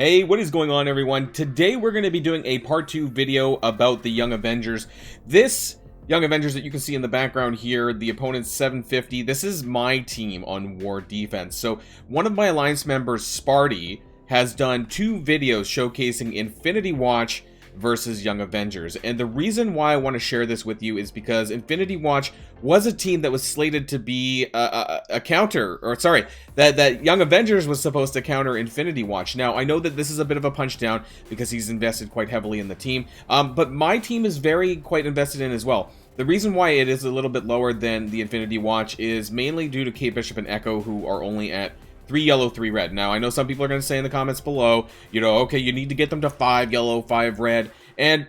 Hey, what is going on, everyone? Today we're going to be doing a part 2 video about the Young Avengers. This Young Avengers that you can see in the background here, the opponent's 750. This is my team on War Defense. So one of my alliance members, Sparty, has done 2 videos showcasing Infinity Watch versus Young Avengers. And the reason why I want to share this with you is because Infinity Watch was a team that was slated to be a counter, or sorry, that Young Avengers was supposed to counter Infinity Watch. Now, I know that this is a bit of a punch down because he's invested quite heavily in the team, but my team is quite invested in as well. The reason why it is a little bit lower than the Infinity Watch is mainly due to Kate Bishop and Echo, who are only at 3 yellow, 3 red. Now, I know some people are going to say in the comments below, okay, you need to get them to 5 yellow, 5 red, and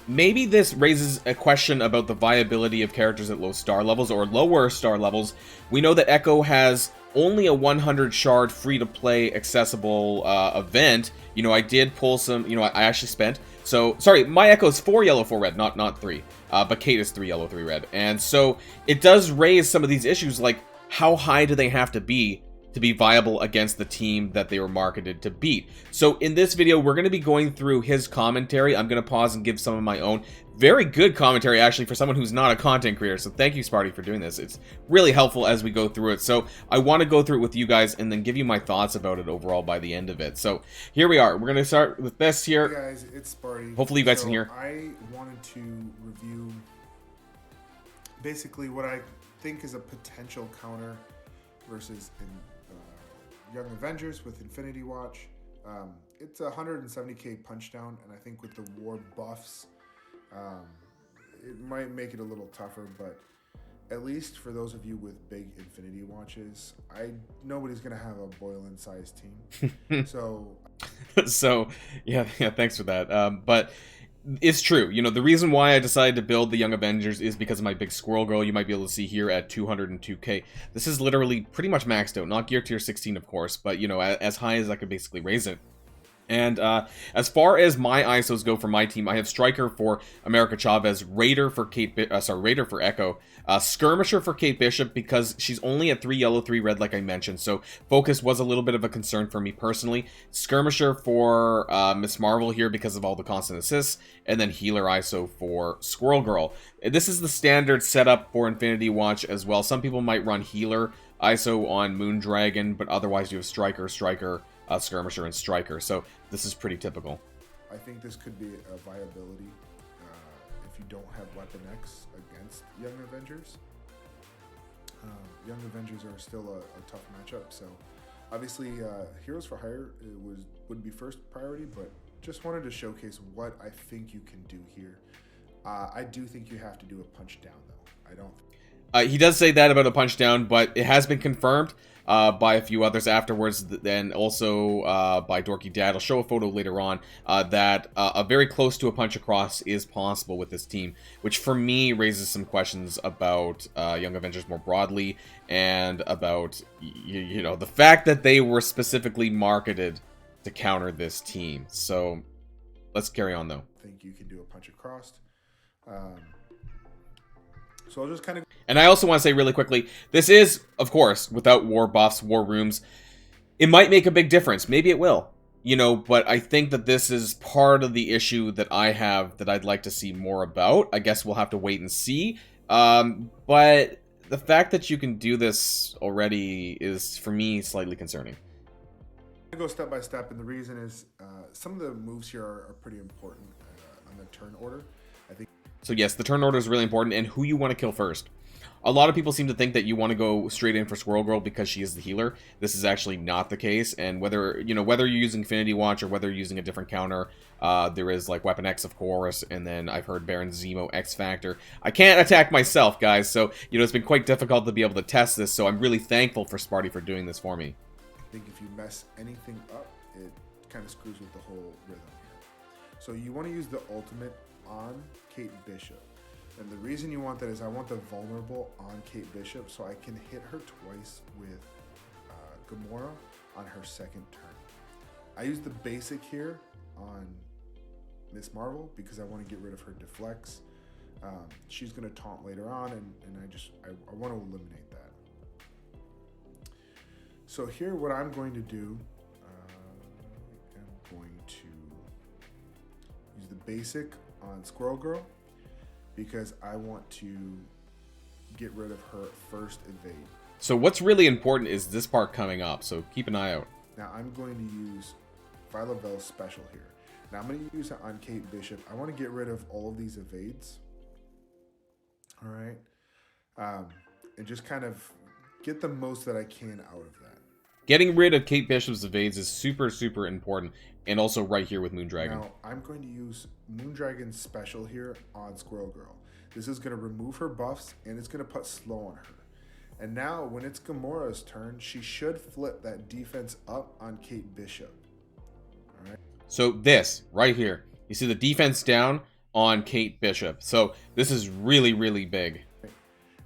maybe this raises a question about the viability of characters at low star levels or lower star levels. We know that Echo has only a 100 shard free-to-play accessible event. I did pull some, I actually spent, sorry, my Echo is 4 yellow, 4 red, not 3, but Kate is 3 yellow, 3 red, and so it does raise some of these issues, like how high do they have to be viable against the team that they were marketed to beat. So in this video, we're going to be going through his commentary. I'm going to pause and give some of my own. Very good commentary, actually, for someone who's not a content creator. So thank you, Sparty, for doing this. It's really helpful as we go through it. So I want to go through it with you guys and then give you my thoughts about it overall by the end of it. So here we are. We're going to start with this here. Hey guys, it's Sparty. Hopefully you guys can hear. I wanted to review basically what I think is a potential counter versus Young Avengers with Infinity Watch. It's a 170k punch down, and I think with the war buffs, it might make it a little tougher, but at least for those of you with big Infinity Watches, nobody's gonna have a Boilon sized team. So yeah, thanks for that. But it's true. The reason why I decided to build the Young Avengers is because of my big squirrel girl. You might be able to see here at 202k. This is literally pretty much maxed out. Not gear tier 16, of course, but, as high as I could basically raise it. And as far as my ISOs go for my team, I have Striker for America Chavez, Raider for Raider for Echo, Skirmisher for Kate Bishop because she's only at 3 yellow, 3 red, like I mentioned. So focus was a little bit of a concern for me personally. Skirmisher for Miss Marvel here because of all the constant assists, and then Healer ISO for Squirrel Girl. This is the standard setup for Infinity Watch as well. Some people might run Healer ISO on Moondragon, but otherwise you have Striker, Skirmisher, and Striker. So this is pretty typical. I think this could be a viability if you don't have Weapon X against Young Avengers. Young Avengers are still a tough matchup, so obviously Heroes for Hire would be first priority, but just wanted to showcase what I think you can do here. I do think you have to do a punch down, though. I don't. He does say that about a punch down, but it has been confirmed by a few others afterwards, then also by Dorky Dad. I'll show a photo later on that a very close to a punch across is possible with this team, which for me raises some questions about Young Avengers more broadly and about the fact that they were specifically marketed to counter this team. So let's carry on though. I think you can do a punch across. So I'll just kind of... And I also want to say really quickly, this is, of course, without war buffs, war rooms. It might make a big difference. Maybe it will. But I think that this is part of the issue that I have that I'd like to see more about. I guess we'll have to wait and see. But the fact that you can do this already is, for me, slightly concerning. I'm going to go step by step, and the reason is some of the moves here are pretty important on the turn order. I think. So yes, the turn order is really important, and who you want to kill first. A lot of people seem to think that you want to go straight in for Squirrel Girl because she is the healer. This is actually not the case, and whether you're using Infinity Watch or whether you're using a different counter, there is like Weapon X, of course, and then I've heard Baron Zemo X Factor. I can't attack myself, guys, so it's been quite difficult to be able to test this. So I'm really thankful for Sparty for doing this for me. I think if you mess anything up, it kind of screws with the whole rhythm here. So you want to use the ultimate on Kate Bishop. And the reason you want that is I want the vulnerable on Kate Bishop so I can hit her twice with Gamora on her second turn. I use the basic here on Miss Marvel because I want to get rid of her deflects. She's going to taunt later on, and I want to eliminate that. So here what I'm going to do, and going to use the basic on Squirrel Girl because I want to get rid of her first evade. So what's really important is this part coming up, so keep an eye out. Now I'm going to use Phyla-Vel's special here. Now I'm going to use it on Kate Bishop. I want to get rid of all of these evades. All right. And just kind of get the most that I can out of that. Getting rid of Kate Bishop's evades is super, super important. And also right here with Moondragon. Now, I'm going to use Moondragon's special here on Squirrel Girl. This is going to remove her buffs, and it's going to put slow on her. And now, when it's Gamora's turn, she should flip that defense up on Kate Bishop. All right. So this, right here. You see the defense down on Kate Bishop. So this is really, really big.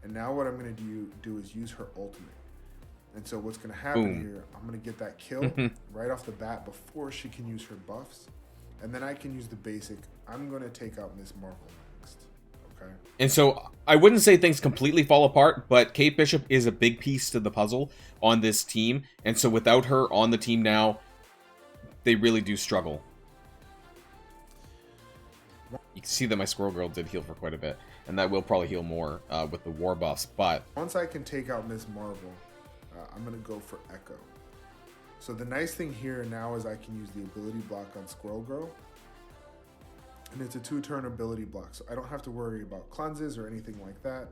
And now what I'm going to do is use her ultimate. And so what's going to happen here, I'm going to get that kill right off the bat before she can use her buffs. And then I can use the basic. I'm going to take out Miss Marvel next. Okay. And so I wouldn't say things completely fall apart, but Kate Bishop is a big piece to the puzzle on this team. And so without her on the team now, they really do struggle. You can see that my Squirrel Girl did heal for quite a bit. And that will probably heal more with the war buffs. But once I can take out Miss Marvel, I'm going to go for Echo. So the nice thing here now is I can use the ability block on Squirrel Girl. And it's a 2-turn ability block. So I don't have to worry about cleanses or anything like that.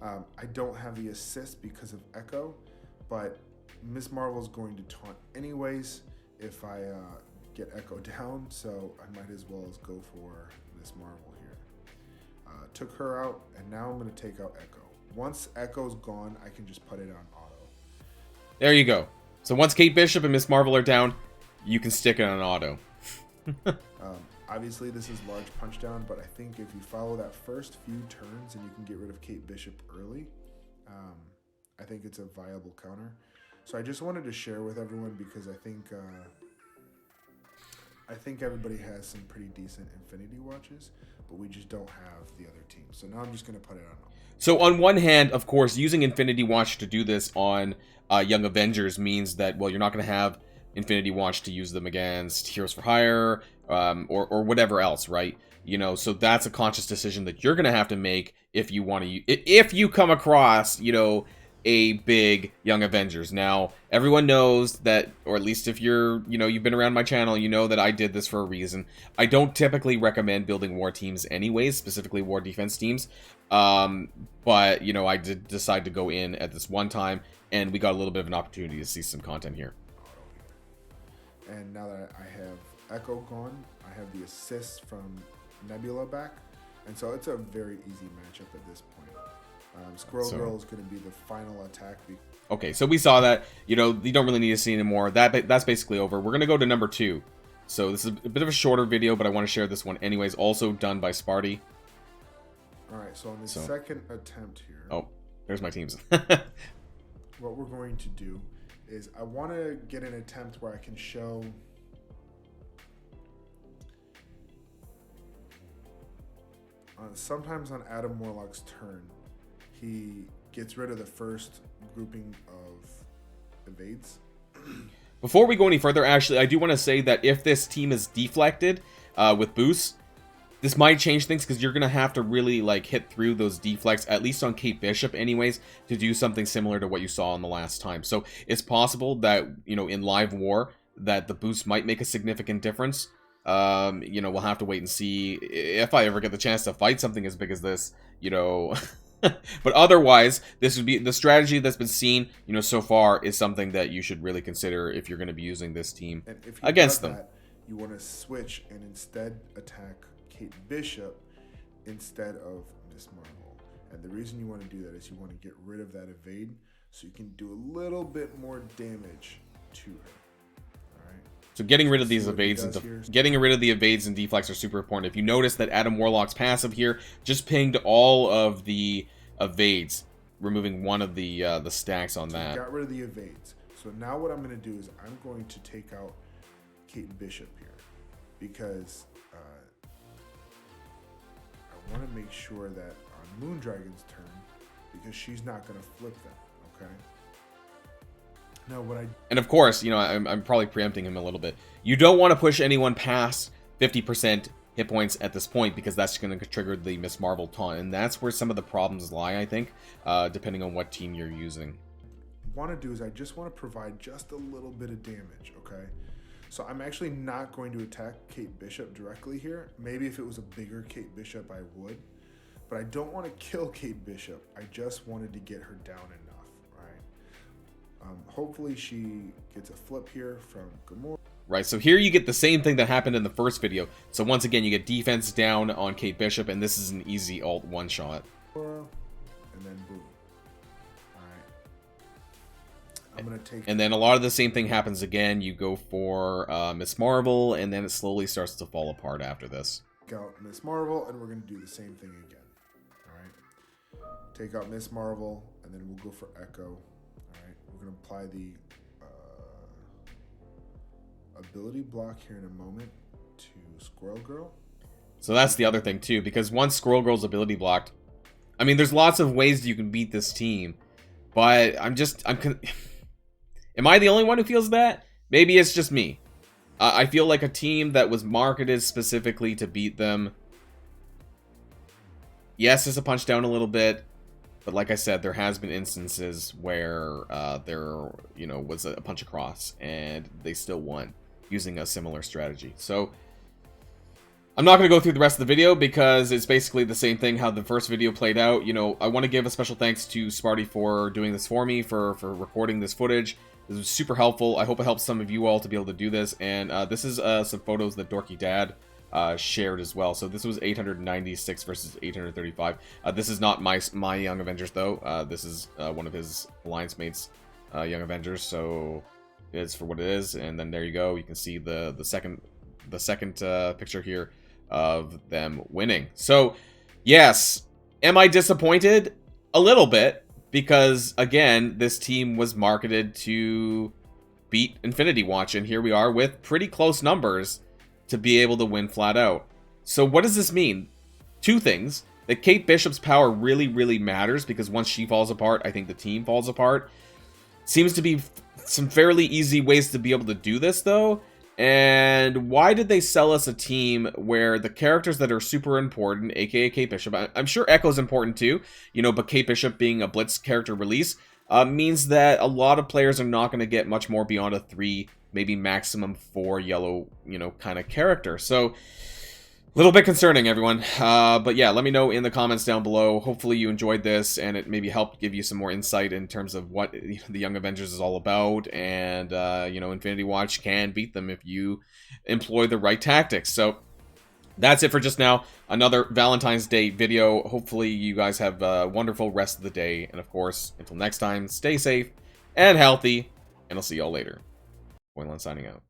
I don't have the assist because of Echo. But Miss Marvel is going to taunt anyways if I get Echo down. So I might as well as go for Miss Marvel here. Took her out, and now I'm going to take out Echo. Once Echo's gone, I can just put it on auto. There you go. So once Kate Bishop and Miss Marvel are down, you can stick it on auto. Obviously, this is large punch down, but I think if you follow that first few turns and you can get rid of Kate Bishop early, I think it's a viable counter. So I just wanted to share with everyone because I think everybody has some pretty decent Infinity Watches, but we just don't have the other team. So now I'm just going to put it on. So on one hand, of course, using Infinity Watch to do this on Young Avengers means that, well, you're not going to have Infinity Watch to use them against Heroes for Hire or whatever else, right? You know, so that's a conscious decision that you're going to have to make if you want to, if you come across, you know, a big Young Avengers. Now, everyone knows that, or at least if you're, you know, you've been around my channel, you know that I did this for a reason. I don't typically recommend building war teams anyways, specifically war defense teams. But, you know, I did decide to go in at this one time, and we got a little bit of an opportunity to see some content here. And now that I have Echo gone, I have the assists from Nebula back, and so it's a very easy matchup at this point. Squirrel Girl is going to be the final attack. Okay, so we saw that. You know, you don't really need to see anymore. That's basically over. We're going to go to number 2. So this is a bit of a shorter video, but I want to share this one anyways. Also done by Sparty. Alright, so on the second attempt here... Oh, there's my teams. What we're going to do is I want to get an attempt where I can show... sometimes on Adam Warlock's turn, he gets rid of the first grouping of evades. Before we go any further, actually, I do want to say that if this team is deflected with boosts, this might change things because you're going to have to really like hit through those deflects, at least on Kate Bishop anyways, to do something similar to what you saw on the last time. So it's possible that, you know, in live war, that the boost might make a significant difference. You know, we'll have to wait and see if I ever get the chance to fight something as big as this, you know. But otherwise, this would be the strategy that's been seen, you know, so far is something that you should really consider if you're going to be using this team and if against them. You want to switch and instead attack Kate Bishop instead of Miss Marvel. And the reason you want to do that is you want to get rid of that evade so you can do a little bit more damage to her. Alright. So getting rid of these evades and getting rid of the evades and deflects are super important. If you notice that Adam Warlock's passive here just pinged all of the evades, removing one of the stacks on that. Got rid of the evades. So now what I'm going to do is I'm going to take out Kate Bishop here because I want to make sure that on Moondragon's turn, because she's not going to flip them, okay? No, what I... And of course, you know, I'm probably preempting him a little bit. You don't want to push anyone past 50% hit points at this point, because that's going to trigger the Miss Marvel taunt. And that's where some of the problems lie, I think, depending on what team you're using. Want to do is I just want to provide just a little bit of damage, okay? So I'm actually not going to attack Kate Bishop directly here. Maybe if it was a bigger Kate Bishop, I would. But I don't want to kill Kate Bishop. I just wanted to get her down enough, right? Hopefully she gets a flip here from Gamora. Right, so here you get the same thing that happened in the first video. So once again, you get defense down on Kate Bishop, and this is an easy ult one-shot. And then boom. I'm gonna take... And then a lot of the same thing happens again. You go for Miss Marvel, and then it slowly starts to fall apart after this. Take out Miss Marvel, and we're gonna do the same thing again. All right. Take out Miss Marvel, and then we'll go for Echo. All right. We're gonna apply the ability block here in a moment to Squirrel Girl. So that's the other thing too, because once Squirrel Girl's ability blocked, I mean, there's lots of ways you can beat this team, but am I the only one who feels that? Maybe it's just me. I feel like a team that was marketed specifically to beat them, yes, it's a punch down a little bit, but like I said, there has been instances where there, you know, was a punch across, and they still won using a similar strategy. So I'm not going to go through the rest of the video because it's basically the same thing how the first video played out. You know, I want to give a special thanks to Sparty for doing this for me, for recording this footage. This was super helpful. I hope it helps some of you all to be able to do this. And this is some photos that Dorky Dad shared as well. So this was 896 versus 835. This is not my Young Avengers, though. This is one of his alliance mates, Young Avengers. So it's for what it is. And then there you go. You can see the second picture here of them winning. So yes, am I disappointed? A little bit, because again, this team was marketed to beat Infinity Watch, and here we are with pretty close numbers to be able to win flat out. So what does this mean? Two things: that Kate Bishop's power really matters, because once she falls apart, I think the team falls apart. Seems to be some fairly easy ways to be able to do this, though. And why did they sell us a team where the characters that are super important, aka Kate Bishop, I'm sure Echo's important too, you know, but Kate Bishop being a Blitz character release means that a lot of players are not going to get much more beyond a 3, maybe maximum 4 yellow, you know, kind of character. So a little bit concerning, everyone. But yeah, let me know in the comments down below. Hopefully you enjoyed this, and it maybe helped give you some more insight in terms of what the Young Avengers is all about. And, you know, Infinity Watch can beat them if you employ the right tactics. So that's it for just now. Another Valentine's Day video. Hopefully you guys have a wonderful rest of the day. And of course, until next time, stay safe and healthy. And I'll see y'all later. Boilon signing out.